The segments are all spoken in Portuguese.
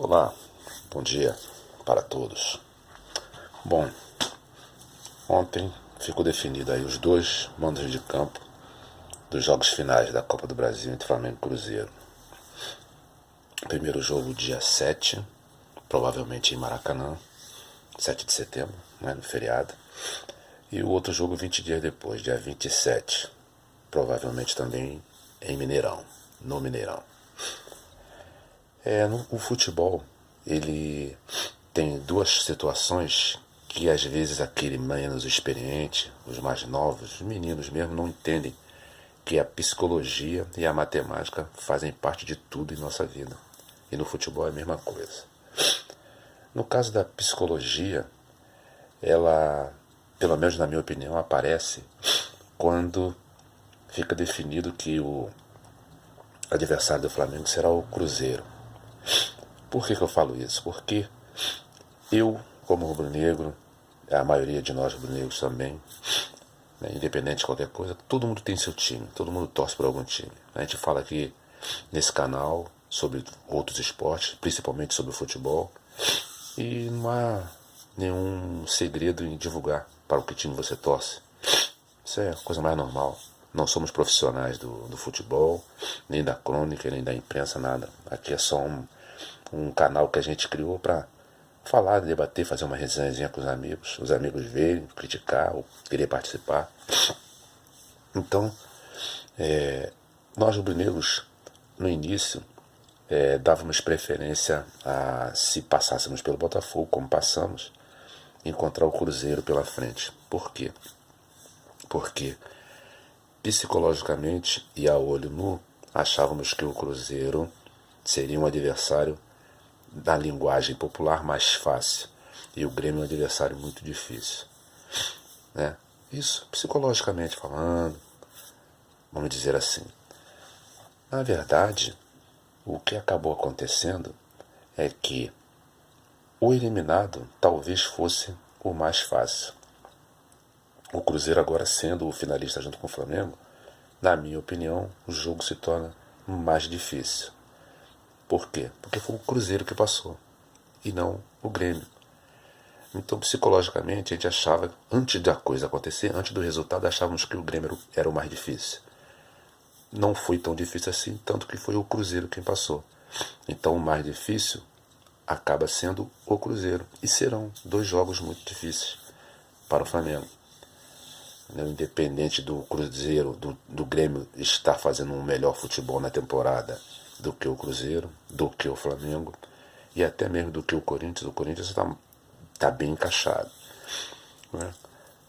Olá, bom dia para todos. Bom, ontem ficou definido aí os dois mandos de campo dos jogos finais da Copa do Brasil entre Flamengo e Cruzeiro. Primeiro jogo dia 7, provavelmente em Maracanã, 7 de setembro, né, no feriado. E o outro jogo 20 dias depois, dia 27, provavelmente também em Mineirão, no Mineirão. O futebol, ele tem duas situações que às vezes aquele menos experiente, os mais novos, os meninos mesmo não entendem que a psicologia e a matemática fazem parte de tudo em nossa vida. E no futebol é a mesma coisa. No caso da psicologia, ela, pelo menos na minha opinião, aparece quando fica definido que o adversário do Flamengo será o Cruzeiro. Por que eu falo isso? Porque eu, como rubro-negro, a maioria de nós rubro-negros também, né, independente de qualquer coisa, todo mundo tem seu time, todo mundo torce por algum time. A gente fala aqui nesse canal sobre outros esportes, principalmente sobre o futebol, e não há nenhum segredo em divulgar para o que time você torce. Isso é a coisa mais normal. Não somos profissionais do futebol, nem da crônica, nem da imprensa, nada. Aqui é só um canal que a gente criou para falar, debater, fazer uma resenhazinha com os amigos verem, criticar ou querer participar. Então, nós rubro-negros, no início, dávamos preferência a, se passássemos pelo Botafogo, como passamos, encontrar o Cruzeiro pela frente. Por quê? Porque psicologicamente e a olho nu, achávamos que o Cruzeiro seria um adversário da linguagem popular mais fácil e o Grêmio é um adversário muito difícil, né? Isso psicologicamente falando, vamos dizer assim. Na verdade, o que acabou acontecendo é que o eliminado talvez fosse o mais fácil. O Cruzeiro agora sendo o finalista junto com o Flamengo, na minha opinião, o jogo se torna mais difícil. Por quê? Porque foi o Cruzeiro que passou e não o Grêmio. Então, psicologicamente, a gente achava, antes da coisa acontecer, antes do resultado, achávamos que o Grêmio era o mais difícil. Não foi tão difícil assim, tanto que foi o Cruzeiro quem passou. Então, o mais difícil acaba sendo o Cruzeiro. E serão dois jogos muito difíceis para o Flamengo. Independente do Cruzeiro, do Grêmio estar fazendo um melhor futebol na temporada do que o Cruzeiro, do que o Flamengo e até mesmo do que o Corinthians está bem encaixado, né?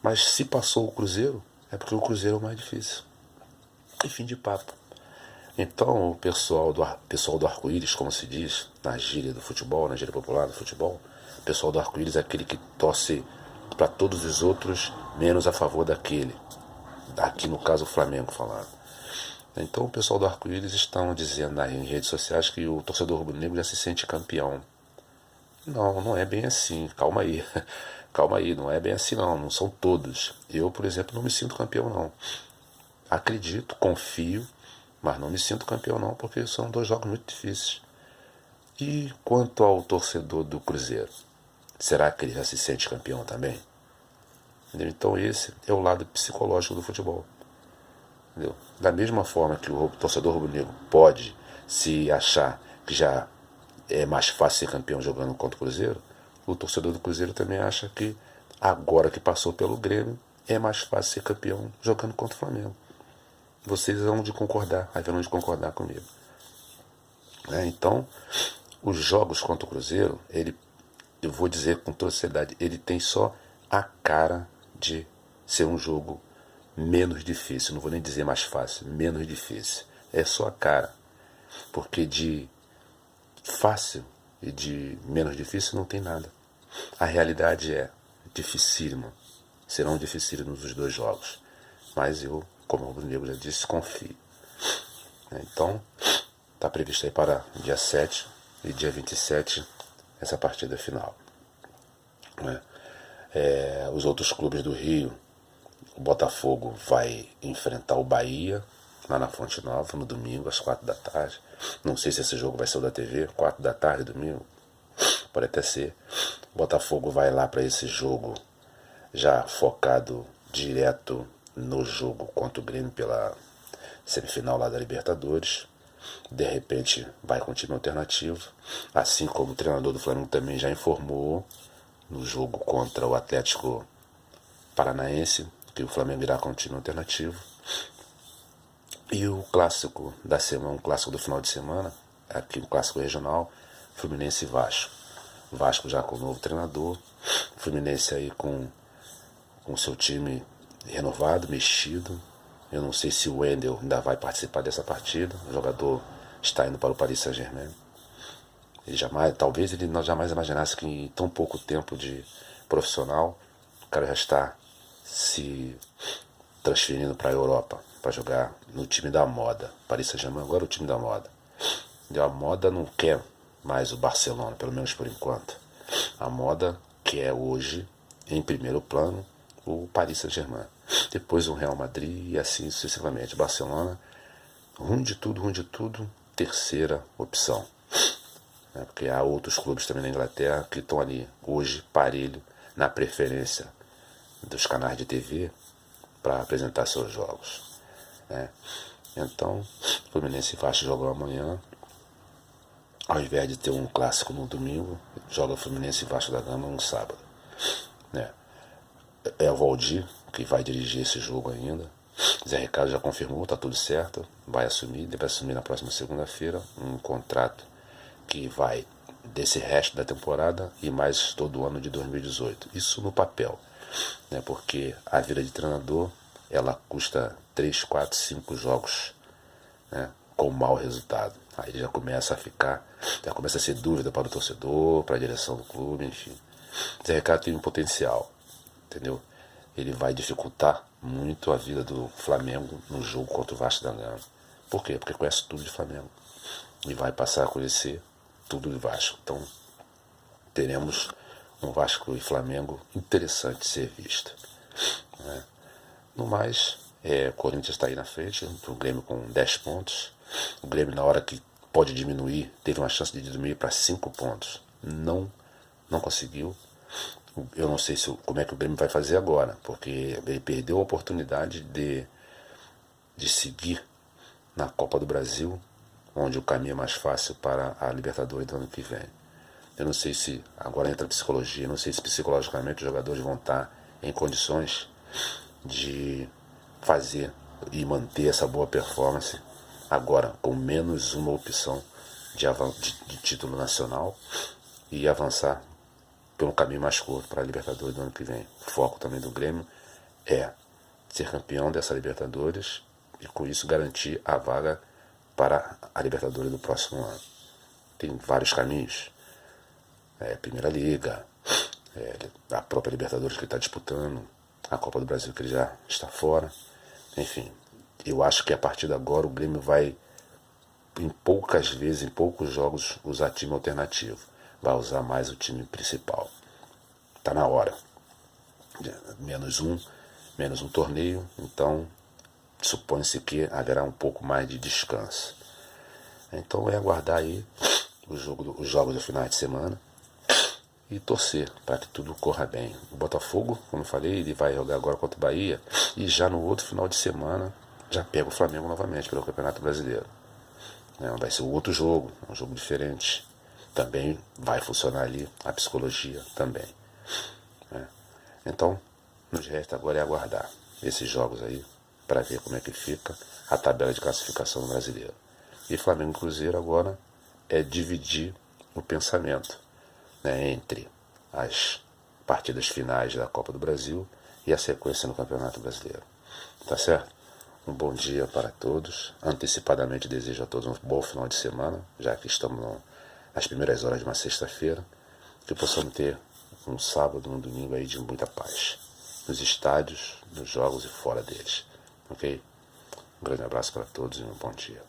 Mas se passou o Cruzeiro, é porque o Cruzeiro é o mais difícil. E fim de papo. Então o pessoal do arco-íris, como se diz na gíria do futebol, na gíria popular do futebol, o pessoal do arco-íris é aquele que torce para todos os outros, menos a favor daquele. Aqui no caso o Flamengo falando. Então o pessoal do arco-íris estão dizendo em redes sociais que o torcedor rubro-negro já se sente campeão. Não, não é bem assim, calma aí. Calma aí, não é bem assim não são todos. Eu, por exemplo, não me sinto campeão não. Acredito, confio, mas não me sinto campeão não, porque são dois jogos muito difíceis. E quanto ao torcedor do Cruzeiro? Será que ele já se sente campeão também? Entendeu? Então esse é o lado psicológico do futebol. Entendeu? Da mesma forma que o torcedor rubro-negro pode se achar que já é mais fácil ser campeão jogando contra o Cruzeiro, o torcedor do Cruzeiro também acha que agora que passou pelo Grêmio é mais fácil ser campeão jogando contra o Flamengo. Vocês haverão de concordar comigo. Então, os jogos contra o Cruzeiro, eu vou dizer com toda seriedade, ele tem só a cara de ser um jogo menos difícil, não vou nem dizer mais fácil, menos difícil. É só a cara, porque de fácil e de menos difícil não tem nada. A realidade é dificílima, serão dificílimos os dois jogos, mas eu, como o rubro-negro já disse, confio. Então, está previsto aí para dia 7 e dia 27 essa partida final. Os outros clubes do Rio, o Botafogo vai enfrentar o Bahia lá na Fonte Nova no domingo às 4 da tarde. Não sei se esse jogo vai ser o da TV, 4 da tarde, domingo. pode até ser. O Botafogo vai lá para esse jogo já focado direto no jogo contra o Grêmio pela semifinal lá da Libertadores. De repente vai com time alternativo, assim como o treinador do Flamengo também já informou no jogo contra o Atlético Paranaense que o Flamengo irá com um time alternativo. E o clássico da semana, um clássico do final de semana, aqui um clássico regional, Fluminense e Vasco. Vasco já com o novo treinador, Fluminense aí com seu time renovado, mexido. Eu não sei se o Wendel ainda vai participar dessa partida. O jogador está indo para o Paris Saint-Germain. Talvez ele não jamais imaginasse que em tão pouco tempo de profissional o cara já está se transferindo para a Europa para jogar no time da moda. Paris Saint-Germain agora é o time da moda. E a moda não quer mais o Barcelona, pelo menos por enquanto. A moda quer hoje, em primeiro plano, o Paris Saint-Germain. Depois o Real Madrid e assim sucessivamente. Barcelona, ruim de tudo, terceira opção. Porque há outros clubes também na Inglaterra que estão ali hoje parelho na preferência dos canais de TV para apresentar seus jogos. Então, Fluminense e Vasco jogam amanhã. Ao invés de ter um clássico no domingo, joga Fluminense e Vasco da Gama no sábado. É o Valdir que vai dirigir esse jogo ainda. Zé Ricardo já confirmou, tá tudo certo. Vai assumir, deve assumir na próxima segunda-feira um contrato que vai desse resto da temporada e mais todo o ano de 2018. Isso no papel, porque a vida de treinador ela custa 3, 4, 5 jogos com mau resultado. Aí já começa a ser dúvida para o torcedor, para a direção do clube, enfim. Zé Ricardo tem um potencial, entendeu? Ele vai dificultar muito a vida do Flamengo no jogo contra o Vasco da Gama. Por quê? Porque conhece tudo de Flamengo e vai passar a conhecer tudo de Vasco. Então teremos um Vasco e Flamengo interessante de ser visto. No mais, o Corinthians está aí na frente, o Grêmio com 10 pontos. O Grêmio, na hora que pode diminuir, teve uma chance de diminuir para 5 pontos. Não conseguiu. Eu não sei como é que o Grêmio vai fazer agora, porque ele perdeu a oportunidade de seguir na Copa do Brasil, onde o caminho é mais fácil para a Libertadores do ano que vem. Eu não sei se, agora entra a psicologia, não sei se psicologicamente os jogadores vão estar em condições de fazer e manter essa boa performance agora com menos uma opção de título nacional e avançar pelo caminho mais curto para a Libertadores do ano que vem. O foco também do Grêmio é ser campeão dessa Libertadores e com isso garantir a vaga para a Libertadores do próximo ano. Tem vários caminhos. Primeira Liga, a própria Libertadores que ele está disputando, a Copa do Brasil que ele já está fora. Enfim, eu acho que a partir de agora o Grêmio vai, em poucas vezes, em poucos jogos, usar time alternativo. Vai usar mais o time principal. Está na hora. Menos um torneio, então supõe-se que haverá um pouco mais de descanso. Então é aguardar aí os jogos do final de semana e torcer para que tudo corra bem. O Botafogo, como eu falei, ele vai jogar agora contra o Bahia e já no outro final de semana já pega o Flamengo novamente pelo Campeonato Brasileiro. Vai ser outro jogo, um jogo diferente. Também vai funcionar ali a psicologia também. Então, nos resta agora é aguardar esses jogos aí para ver como é que fica a tabela de classificação do Brasileiro. E Flamengo e Cruzeiro agora é dividir o pensamento entre as partidas finais da Copa do Brasil e a sequência no Campeonato Brasileiro. Tá certo? Um bom dia para todos. Antecipadamente desejo a todos um bom final de semana, já que estamos às primeiras horas de uma sexta-feira, que possamos ter um sábado, um domingo aí de muita paz, nos estádios, nos jogos e fora deles. Ok? Um grande abraço para todos e um bom dia.